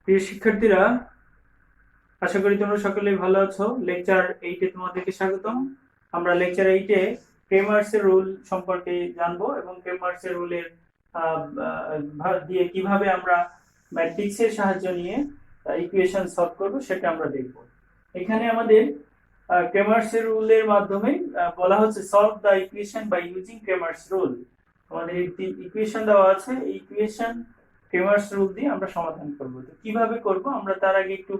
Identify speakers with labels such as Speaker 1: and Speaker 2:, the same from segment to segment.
Speaker 1: প্রিয় শিক্ষার্থীরা, আশা করি তোমরা সকলেই ভালো আছো। লেকচার 8 এ তোমাদেরকে স্বাগতম। আমরা লেকচার 8 এ ক্রেমার্সের রুল সম্পর্কে জানবো এবং ক্রেমার্সের রুলের দিয়ে কিভাবে আমরা ম্যাট্রিক্সের সাহায্য নিয়ে ইকুয়েশন সলভ করব সেটা আমরা দেখব। এখানে আমাদের ক্রেমার্সের রুলের মাধ্যমে বলা হচ্ছে solve the equation by using Cramer's rule. আমাদের একটি ইকুয়েশন দেওয়া আছে, এই ইকুয়েশন ক্রেমার্স রুল দিয়ে আমরা সমাধান করব। তো কিভাবে করব আমরা তার আগে একটু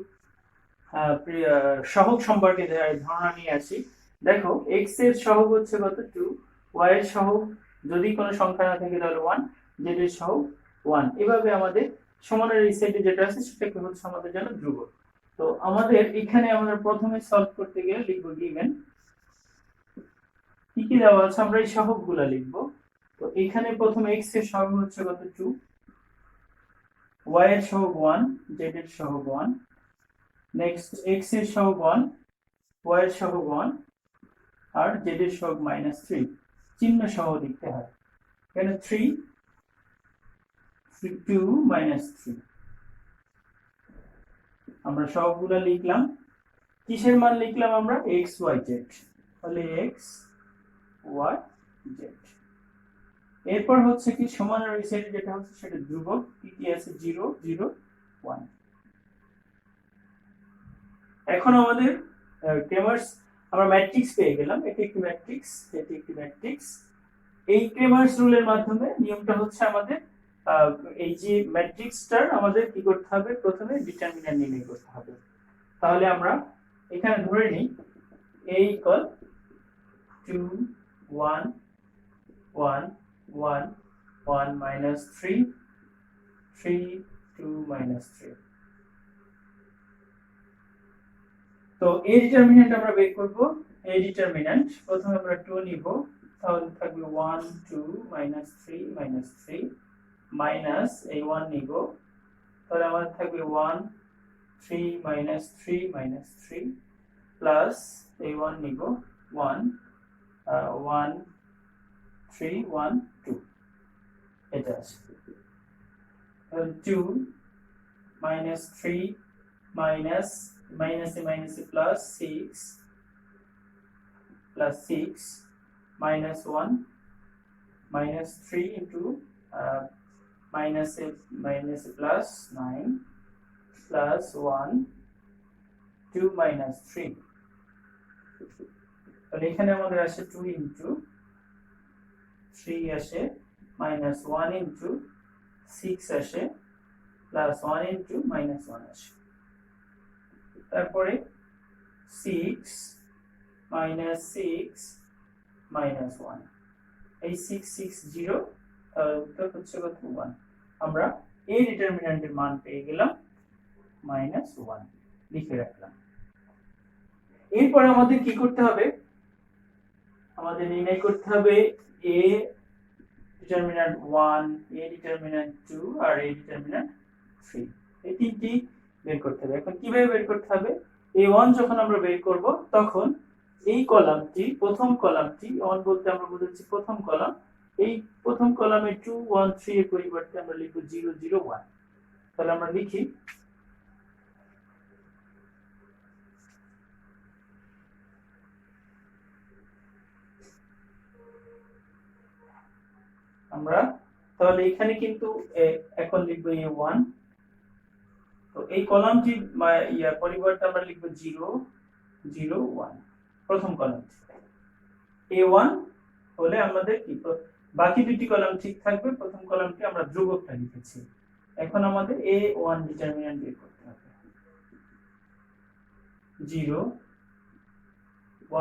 Speaker 1: সহগ সম্পর্কে ধারণা নিয়ে আসি। দেখো, এক্স এর সহগ হচ্ছে কত 2, ওয়াই এর সহগ যদি কোনো সংখ্যা না থাকে তাহলে 1, জেড এর সহগ 1। এভাবে আমাদের সমানের এই সেটে যেটা আছে সেটাকে হচ্ছে আমাদের জন্য ধ্রুবক। তো আমাদের এখানে আমরা প্রথমে সলভ করতে গেলে লিখব গিভেন কি কি দেওয়া আছে, আমরা এই সহগগুলো লিখব। তো এখানে প্রথমে এক্স এর সহগ হচ্ছে কত 2, ওয়াই এর সহগ 1, জেড এর সহগ 1, নেক্সট এক্স এর সহগ 1, ওয়াই এর সহগ 1 আর জেড এর সহগ -3 চিহ্ন সহ লিখতে হয়। এখানে 3 2 -3 আমরা সবগুলো লিখলাম। কিসের মান লিখলাম আমরা? X y z. তাহলে এক্স ওয়াই জেড। এরপর হচ্ছে কি সমানের ওই সাইডে যেটা হচ্ছে সেটা ধ্রুবক, কি কি আছে 0 0 1। এখন আমাদের ক্রেমার্স আমরা ম্যাট্রিক্স পেয়ে গেলাম। এটি একটি ম্যাট্রিক্স, এটি একটি ম্যাট্রিক্স। এই ক্রেমার্স রুলের মাধ্যমে নিয়মটা হচ্ছে আমাদের এই যে ম্যাট্রিক্সটার আমাদের কি করতে হবে, প্রথমে ডিটারমিন্যান্ট নির্ণয় করতে হবে। তাহলে আমরা এখানে ধরে নিই a ইকুয়াল 2 1 1 1 1 -3 3 2 -3। তো এই ডিটারমিন্যান্ট আমরা বের করব। এই ডিটারমিন্যান্ট প্রথমে আমরা 2 নিব, তাহলে থাকবে 1 2 -3 -3 মাইনাস এই 1 নিব, তাহলে আমাদের থাকবে 1 3 -3 -3 প্লাস এই 1 নিব 1 1 3 1 2 এটা আছে। 2 -3 minus plus 6 plus 6 minus 1 minus 3 into minus plus 9 plus 1 2 minus 3। তাহলে এখানে আমাদের আসে 2 into 3 আসে minus 1 into 6 আসে plus 1 into minus 1 আসে। তারপরে 6 minus 6 minus 1, এই 6 6 0, উত্তর হচ্ছে কত 1। আমরা এই ডিটারমিন্যান্টের মান পেয়ে গেলাম -1, লিখে রাখলাম। এরপর আমাদের কি করতে হবে, আমাদের নির্ণয় করতে হবে a ডিটারমিন্যান্ট 1, a ডিটারমিন্যান্ট 2 আর a ডিটারমিন্যান্ট 3, এই তিনটি বের করতে হবে। এখন কিভাবে বের করতে হবে, a1 যখন আমরা বের করব তখন এই কলামটি, প্রথম কলামটি 1 বলতে আমরা বোঝাচ্ছি প্রথম কলাম, এই প্রথম কলামে 2 1 3 এর পরিবর্তে আমরা লিখব 0 0 1। তাহলে আমরা লিখি আমরা, তাহলে এখানে কিন্তু এখন লিখব a1। তো এই কলামটি পরিবর্তে আমরা লিখব 0 0 1 প্রথম কলামটি। a1 হলে আমাদের কি বাকি দুটি কলাম ঠিক থাকবে, প্রথম কলামটি আমরা ধ্রুবকটা লিখেছি। এখন আমাদের a1 ডিটারমিন্যান্ট বের করতে হবে। 0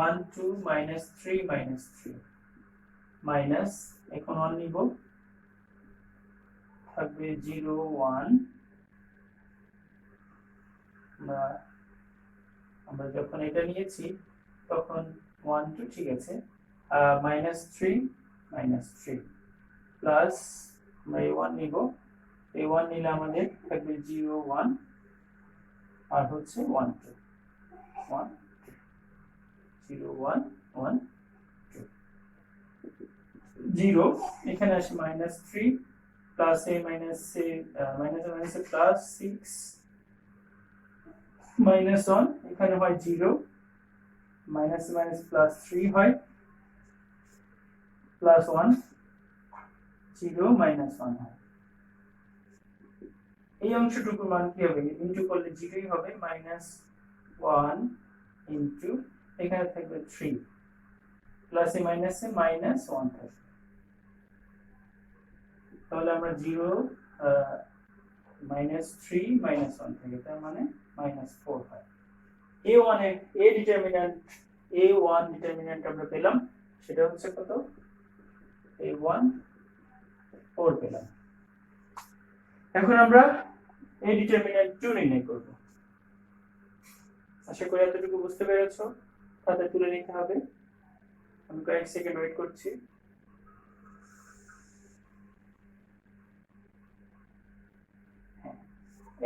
Speaker 1: 1 2 -3 -3 মাইনাস, এখন 1 নিব, থাকবে 0 1। আমরা যখন এটা নিয়েছি তখন 1 2 ঠিক আছে, -3 -3 প্লাস আমরা a1 নিব, a1 নিলে আমাদের থাকবে 0 1 আর হচ্ছে 1 2 1 0 1 1 2 0। এখানে আসে -3 plus a minus a minus a plus 6 -1 এখানে হয় 0 মাইনাস মাইনাস প্লাস 3 হয় +1 0 -1 হয় এই অংশটুকুর মান কি হবে ইনটু করলে 0ই হবে -1 ইনটু এখানে থাকবে 3 প্লাসে মাইনাসে -1 থাকবে তাহলে আমরা 0 -3 -1 থাকে তার মানে -4 হয় a1 এর a1 ডিটারমিন্যান্ট আমরা পেলাম সেটা হচ্ছে কত a1 4 পেলাম এখন আমরা a ডিটারমিন্যান্ট 2 নির্ণয় করব আশা করি এতটুকু বুঝতে পেরেছো খাতা তুলে নিতে হবে আমি কয়েক সেকেন্ড ওয়েট করছি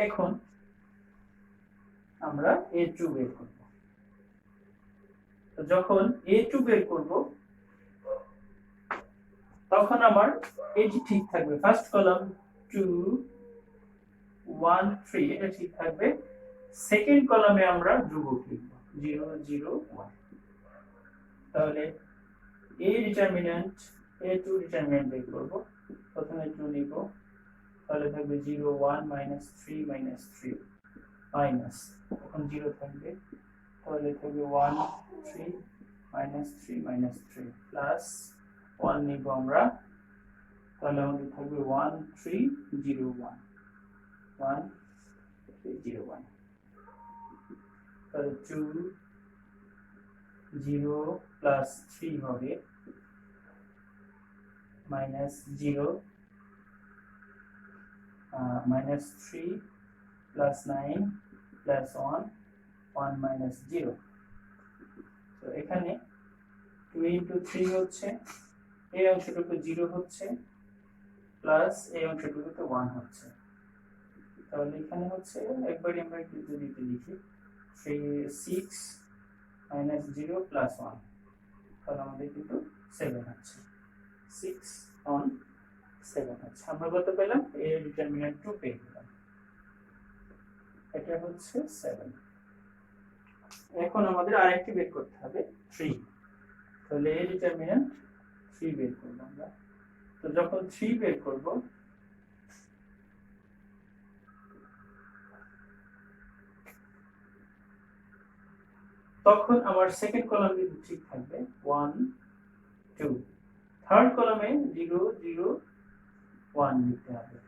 Speaker 1: এখন আমরা a2 বের করব তো যখন a2 বের করব তখন আমার এটি ঠিক থাকবে ফার্স্ট কলাম 2 1 3 এটা ঠিক থাকবে সেকেন্ড কলামে আমরা ধ্রুবক লিখব 0 0 1 তাহলে a ডিটারমিন্যান্ট a2 ডিটারমিন্যান্ট বের করব প্রথমে 2 নিব তাহলে থাকবে 0 1 -3 -3 মাইনাস এখন 0 থাকবে তাহলে থাকবে 1 3 -3 -3 প্লাস 1 নিব আমরা তাহলে আমাদের থাকবে 1 3 0 1 1 3 0 1 তাহলে 2 0 প্লাস 3 হবে -0 -3 plus 9 plus 1 1 minus 0 তো এখানে 2 into 3 হচ্ছে এই অংশটুকু 0 হচ্ছে প্লাস এই অংশটুকু তো 1 হচ্ছে তাহলে এখানে হচ্ছে একবারই আমরা একটু যদি লিখি 6 minus 0 plus 1 তাহলে আমাদের কিন্তু 7 হচ্ছে 6 on 7 হচ্ছে আমরা কত পেলাম a ডিটারমিন্যান্ট 2 পেয়ে গেলাম এটা হচ্ছে 7 এখন আমাদের আরেকটি বের করতে হবে 3 তাহলে a ডিটারমিন্যান্ট 3 বের করব আমরা তো যখন 3 বের করব তখন আমার সেকেন্ড কলাম কিন্তু ঠিক থাকবে 1 2 থার্ড কলামে 0 0 1 লিখতে হবে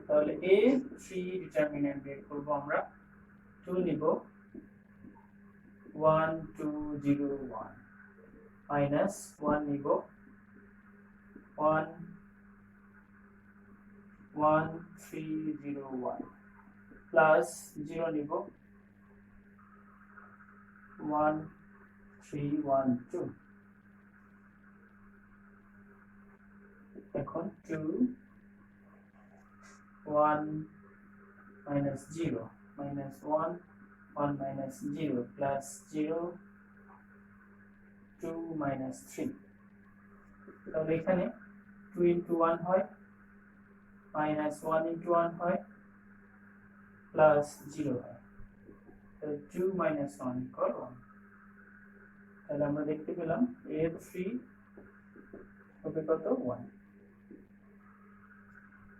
Speaker 1: তাহলে a3 ডিটারমিন্যান্ট বের করব আমরা 2 নিব 1 2 0 1 মাইনাস 1 নিব 1 1 3 0 1 প্লাস 0 নিব 1 3 1 2 এখন 2 1 minus 0 minus 1 1 minus 0 plus 0 2 minus 3 তাহলে এখানে 2 into 1 হয় minus 1 into 1 হয় plus 0 হয় তাহলে 2 minus 1 equal 1 তাহলে আমরা দেখতে পেলাম a3 হবে কত 1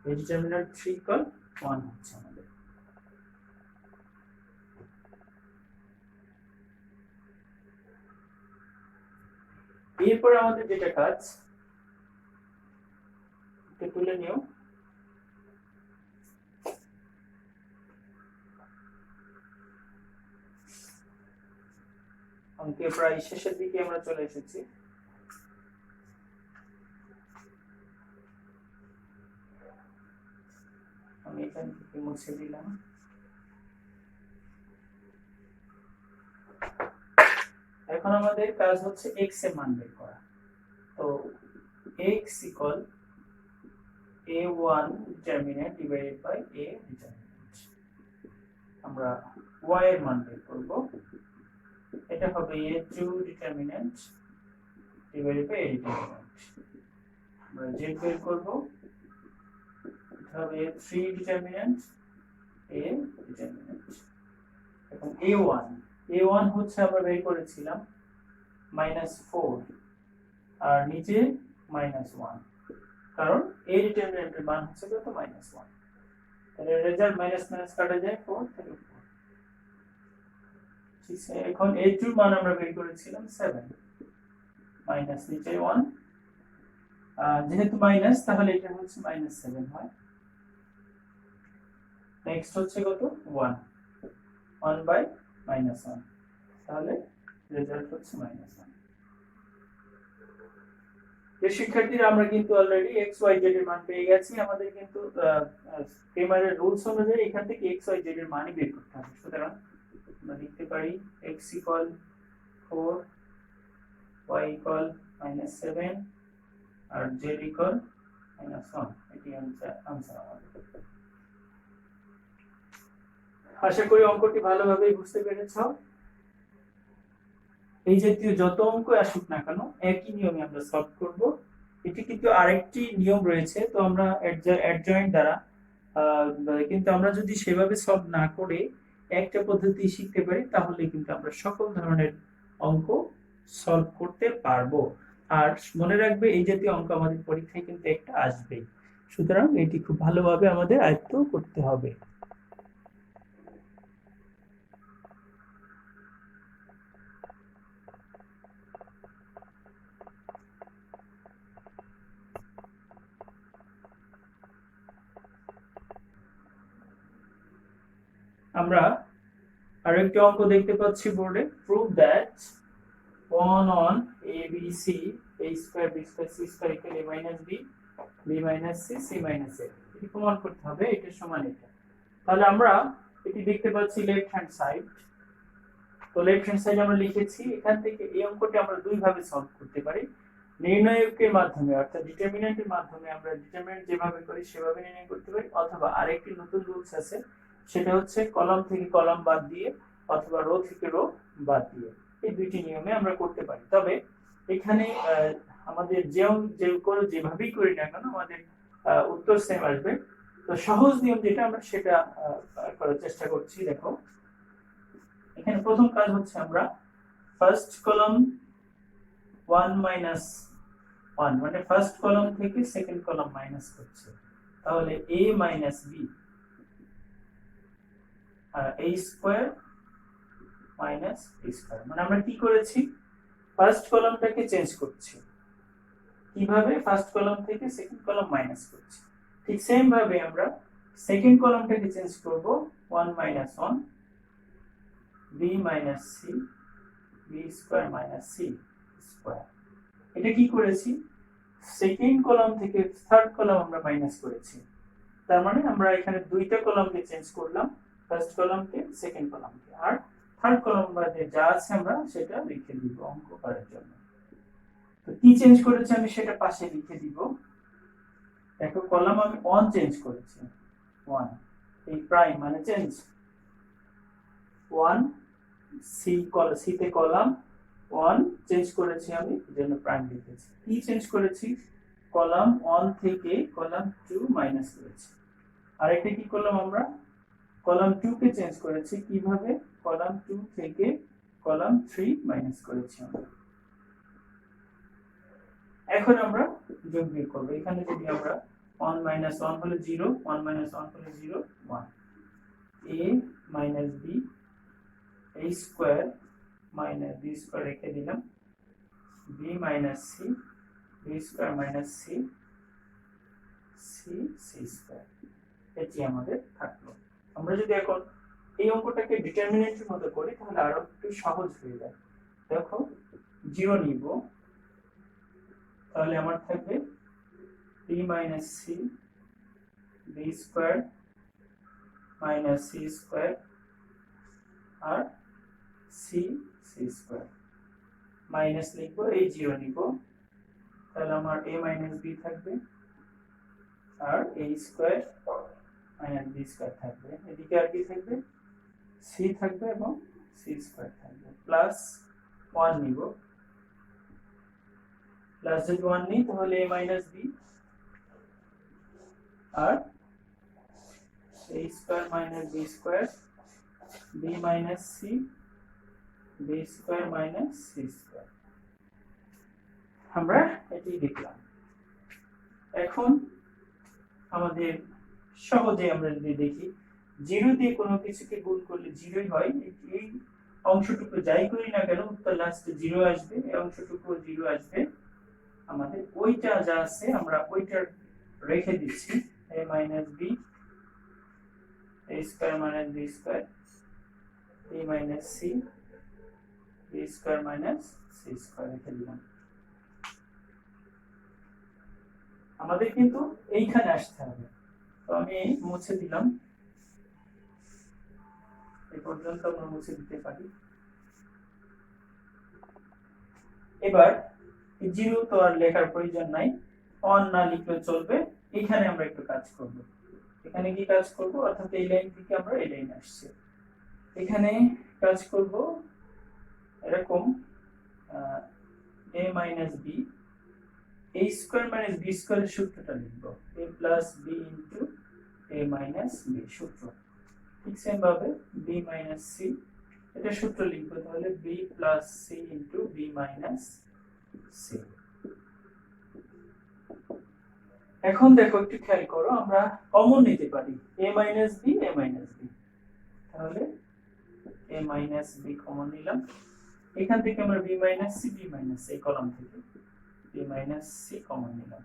Speaker 1: a ডিটারমিন্যান্ট 3 equal 1 হচ্ছে আমাদের এরপর আমাদের যেটা কাজ এটা তুলে নিও অঙ্কের প্রায় শেষের দিকে আমরা চলে এসেছি আমি এখান থেকে মুছে দিলাম এখন আমাদের কাজ হচ্ছে x এর মান বের করা তো x equal a1 determinant divided by a determinant আমরা y এর মান বের করব এটা হবে a2 determinant divided by a determinant আমরা জেড বের করব, হবে 3 ডিটারমিন্যান্ট এ ডিটারমিন্যান্ট। এখন a1 হচ্ছে আমরা বের করেছিলাম -4 আর নিচে -1, কারণ a ডিটারমিন্যান্টের মান হচ্ছে কত -1, তাহলে রেজাল্ট মাইনাস মাইনাস কাটা যায় 4 থেকে 4। ঠিক আছে, এখন a2 মান আমরা বের করেছিলাম 7 মাইনাস নিচে 1, যেহেতু মাইনাস তাহলে এটা হচ্ছে -7 হয়। নেক্সট হচ্ছে কত 1 বাই -1, তাহলে রেজাল্ট হচ্ছে -1। এই শিক্ষার্থীরা আমরা কিন্তু অলরেডি x y z এর মান পেয়ে গেছি। আমাদের কিন্তু ক্রেমারের রুলস অনুযায়ী এখান থেকে x y z এর মানই বের করতে হবে। সুতরাং আমরা লিখতে পারি x = 4, y = -7 আর z = -1। এটি आंसर আমাদের। আশা করি অঙ্কটি ভালোভাবে বুঝতে পেরেছো। এই জাতীয় যত অঙ্ক আসুক না কেন একই নিয়মে আমরা সলভ করব। এটি কিন্তু আরেকটি নিয়ম রয়েছে, তো আমরা অ্যাডজয়েন্ট দ্বারা কিন্তু আমরা যদি সেভাবে সলভ না করে একটা পদ্ধতি শিখতে পারি তাহলে কিন্তু আমরা সকল ধরনের অঙ্ক সলভ করতে পারবো। আর মনে রাখবে এই জাতীয় অঙ্ক আমাদের পরীক্ষায় কিন্তু একটা আসবে, সুতরাং এটি খুব ভালোভাবে আমাদের আয়ত্ত করতে হবে। আমরা আরেকটি অঙ্ক দেখতে পাচ্ছি বোর্ডে, prove that 1 on a b c a square b square c square equal a minus b b minus c c minus a। এটি প্রমাণ করতে হবে এটা সমান এটা। তাহলে আমরা এটি দেখতে পাচ্ছি লেফট হ্যান্ড সাইড, তো লেফট হ্যান্ড সাইড আমরা লিখেছি। এখান থেকে এই অঙ্কটি আমরা দুই ভাবে সলভ করতে পারি, নির্ণায়কের মাধ্যমে অর্থাৎ ডিটারমিন্যান্টের মাধ্যমে আমরা ডিটারমিন্যান্ট যেভাবে করি সেভাবে নির্ণয় করতে পারি, অথবা আরেকটি নতুন রুলস আছে, সেটা হচ্ছে কলাম থেকে কলাম বাদ দিয়ে অথবা রো থেকে রো বাদ দিয়ে। এই দুইটি নিয়মে আমরা করতে পারি। তবে এখানে আমাদের যেভাবেই করি না কেন আমাদের উত্তর সেম আসবে। তো সহজ নিয়ম যেটা আমরা সেটা করার চেষ্টা করছি। দেখো এখানে প্রথম কাজ হচ্ছে আমরা ফার্স্ট কলাম 1 minus 1 মানে ফার্স্ট কলাম থেকে সেকেন্ড কলাম মাইনাস করছে, তাহলে a minus b a square minus b square. মানে আমরা কি করেছি, ফার্স্ট কলামটাকে চেঞ্জ করছি। কিভাবে? ফার্স্ট কলাম থেকে সেকেন্ড কলাম মাইনাস করছি। ঠিক সেম ভাবে আমরা সেকেন্ড কলামটাকে চেঞ্জ করব, 1 minus 1 b minus c b square minus c square. এটা কি করেছি, সেকেন্ড কলাম থেকে থার্ড কলাম আমরা মাইনাস করেছি। তার মানে আমরা এখানে দুইটা কলামকে চেঞ্জ করলাম, ফার্স্ট কলামকে সেকেন্ড কলামকে, আর থার্ড কলাম বাদে যা আছে আমরা সেটা লিখে দিব অঙ্ক করার জন্য। তো কি চেঞ্জ করেছি আমি সেটা পাশে লিখে দিব। দেখো কলাম আমি 1 চেঞ্জ করেছি, 1 এই প্রাইম মানে চেঞ্জ 1 সি তে কলাম 1 চেঞ্জ করেছি আমি, এজন্য প্রাইম লিখেছি। কি চেঞ্জ করেছি, কলাম 1 থেকে কলাম 2 মাইনাস করেছি। আর এটা কি করলাম আমরা, কলাম 2 কে চেঞ্জ করেছি। কিভাবে, কলাম 2 থেকে কলাম 3 মাইনাস করেছি আমরা। এখন আমরা যোগ বিয়োগ করব। এখানে যদি আমরা 1 minus 1 হলে 0, 1 minus 1 হলে 0, 1 a minus b a square minus b square রেখে দিলাম, b minus c b square minus c c c square. এটি আমাদের থাকলো। আমরা যদি এখন এই অঙ্কটাকে ডিটারমিন্যান্টের মতো করি তাহলে আরো একটু সহজ হয়ে যায়। দেখো 0 নিব, তাহলে আমার থাকবে b minus c b square minus c square আর c c স্কয়ার। মাইনাস লিখব, এই 0 নিব, তাহলে আমার a minus b থাকবে আর a square minus b square থাকবে। এদিকে আর কি থাকবে, c থাকবে এবং c স্কয়ার থাকবে, প্লাস 1 নিব, প্লাস যদি 1 নিই তাহলে a minus b আর a square minus b square b minus c b square minus c square. আমরা এটি লিখলাম। এখন আমাদের সহজে আমরা যদি দেখি জিরো দিয়ে কোনো কিছুকে গুণ করলে জিরোই হয়, এই অংশটুকু যাই করি না কেন উত্তর লাস্টে জিরো আসবে, এই অংশটুকু জিরো আসবে। আমাদের ওইটা যা আছে আমরা ওইটা রেখে দিচ্ছি, a minus b a square minus b square b minus c b square minus c square রেখে দিলাম। আমাদের কিন্তু এইখানে আসতে হবে, তো আমি মুছে দিলাম, এই পর্যন্ত আমরা মুছে দিতে পারি। এবার জিরো তো আর লেখার প্রয়োজন নাই, অন না লিখলে চলবে। এখানে আমরা একটু কাজ করব। এখানে কি কাজ করব, অর্থাৎ এই লাইন থেকে আমরা এই লাইন আসছে, এখানে কাজ করব এরকম a minus b a square minus b স্কয়ারের সূত্রটা লিখব, a plus b into a minus b সূত্র। ঠিক সেম ভাবে b মাইনাস c এটা সূত্র লিখব, তাহলে b plus c into b minus c। এখন দেখো একটু খেয়াল করো, আমরা কমন নিতে পারি a minus b a minus b, তাহলে a মাইনাস b কমন নিলাম। এখান থেকে আমরা b minus c b minus এই কলাম থেকে b মাইনাস c কমন নিলাম।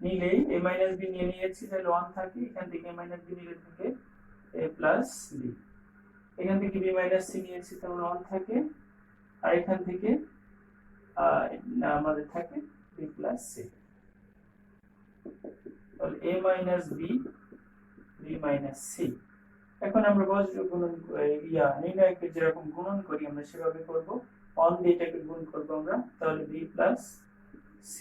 Speaker 1: নিলে a মাইনাস b নিয়ে নিয়েছি, তাহলে 1 থাকে, এখান থেকে a মাইনাস b নিলে থাকে a প্লাস b, এখান থেকে b মাইনাস c নিয়েছি তাহলে 1 থাকে, আর এখান থেকে আমাদের থাকে b প্লাস c। তাহলে a minus b b minus c। এখন আমরা বজ্র গুণন নির্ণয়কে যেরকম গুণন করি আমরা সেভাবে করব, 1 দিয়ে এটাকে গুণ করব আমরা, তাহলে b প্লাস c,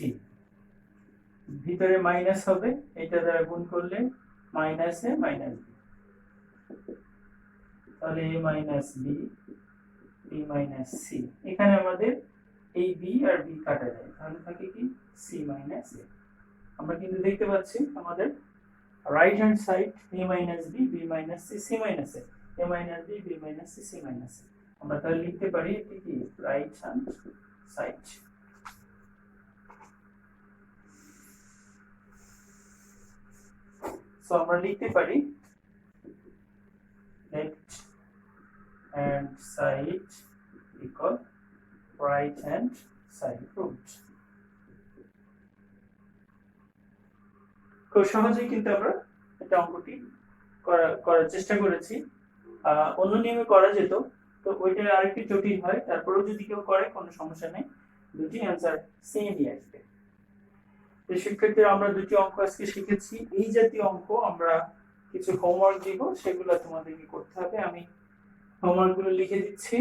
Speaker 1: ভিতরে মাইনাস হবে, এটা দ্বারা গুণ করলে মাইনাস a মাইনাস b, তাহলে a minus b b minus c। এখানে আমাদের এই b আর b কাটা যায়, তাহলে থাকে কি c মাইনাস a। আমরা কিন্তু দেখতে পাচ্ছি আমাদের right hand side a minus b b minus c c minus a, a minus b b minus c c minus a। আমরা তাহলে লিখতে পারি এটি কি রাইট হ্যান্ড সাইড। সো আমরা লিখতে পারি left hand side equal right hand side root. খুব সহজেই কিন্তু আমরা এটা অঙ্কটি করার চেষ্টা করেছি। অন্য নিয়মে করা যেত, তো ওইটা আরেকটু জটিল হয়, তারপরেও যদি কেউ করে কোনো সমস্যা নেই, দুটি অ্যান্সার সেমই আসবে। তো শিক্ষার্থীরা আমরা দুটি অঙ্ক আজকে শিখেছি। এই জাতীয় অঙ্ক আমরা কিছু হোমওয়ার্ক দিব, সেগুলো তোমাদেরকে করতে হবে। আমি হোমওয়ার্কগুলো লিখে দিচ্ছি।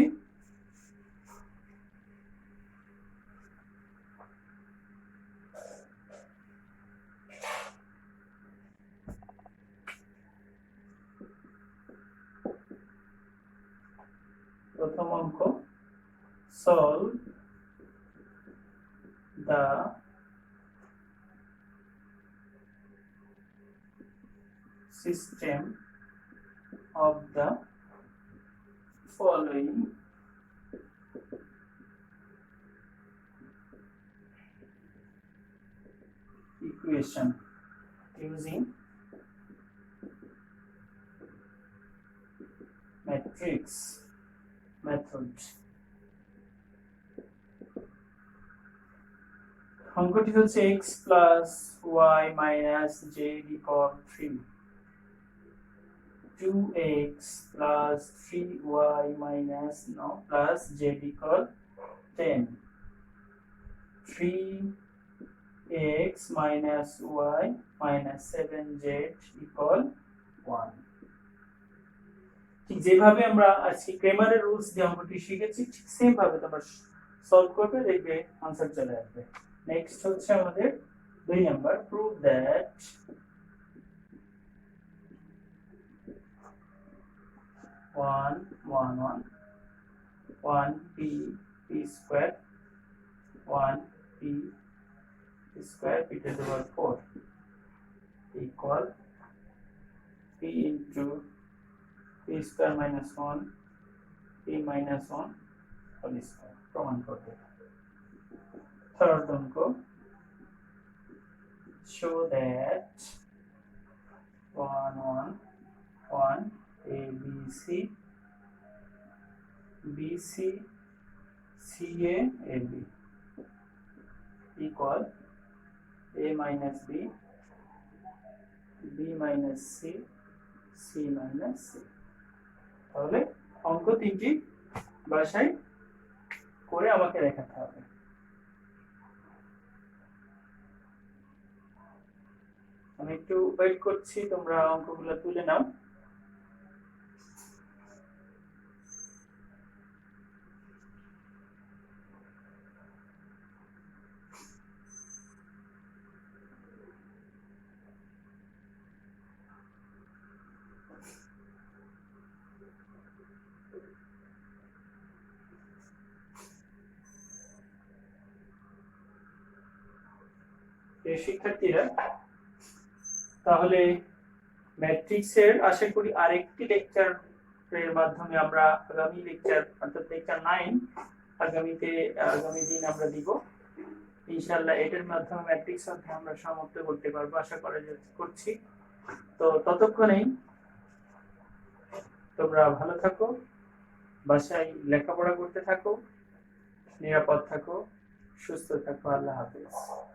Speaker 1: প্রথম অঙ্ক, solve the system of the following equation using matrix method। অঙ্কটি হচ্ছে x plus y minus z equal 3, 2x plus 3y minus plus z equal 10, 3x minus y minus 7z equal 1। ঠিক যেভাবে আমরা আজকে ক্রেমারের রুলস দিয়ে অঙ্কটি শিখেছি, ঠিক সেম ভাবে তোমরা সলভ করবে, দেখবে आंसर চলে আসবে। নেক্সট হচ্ছে আমাদের 2 number, prove that 1 1 1 1 p p square 1 p square p to the power 4 equal p into p square minus 1 p minus 1 whole square প্রমাণ করতে। Third অঙ্ক, show that 1 1 1 a b c b c c a a b equal a minus b b minus c c minus c। তাহলে অঙ্ক তিনটি বাসায় করে আমাকে দেখাতে হবে। আমি একটু ওয়েট করছি, তোমরা অঙ্কগুলো তুলে নাও। শিক্ষার্থীরা, তাহলে ম্যাট্রিক্সের আশা করি আরেকটি লেকচারের মাধ্যমে আমরা আগামী লেকচার অর্থাৎ লেকচার 9 আগামী দিন আমরা দিব ইনশাআল্লাহ। এটার মাধ্যমে ম্যাট্রিক্স অধ্যায় আমরা সমাপ্ত করতে পারবো আশা করছি। তো ততক্ষণেই তোমরা ভালো থাকো, বাসায় লেখাপড়া করতে থাকো, নিরাপদ থাকো, সুস্থ থাকো। আল্লাহ হাফেজ।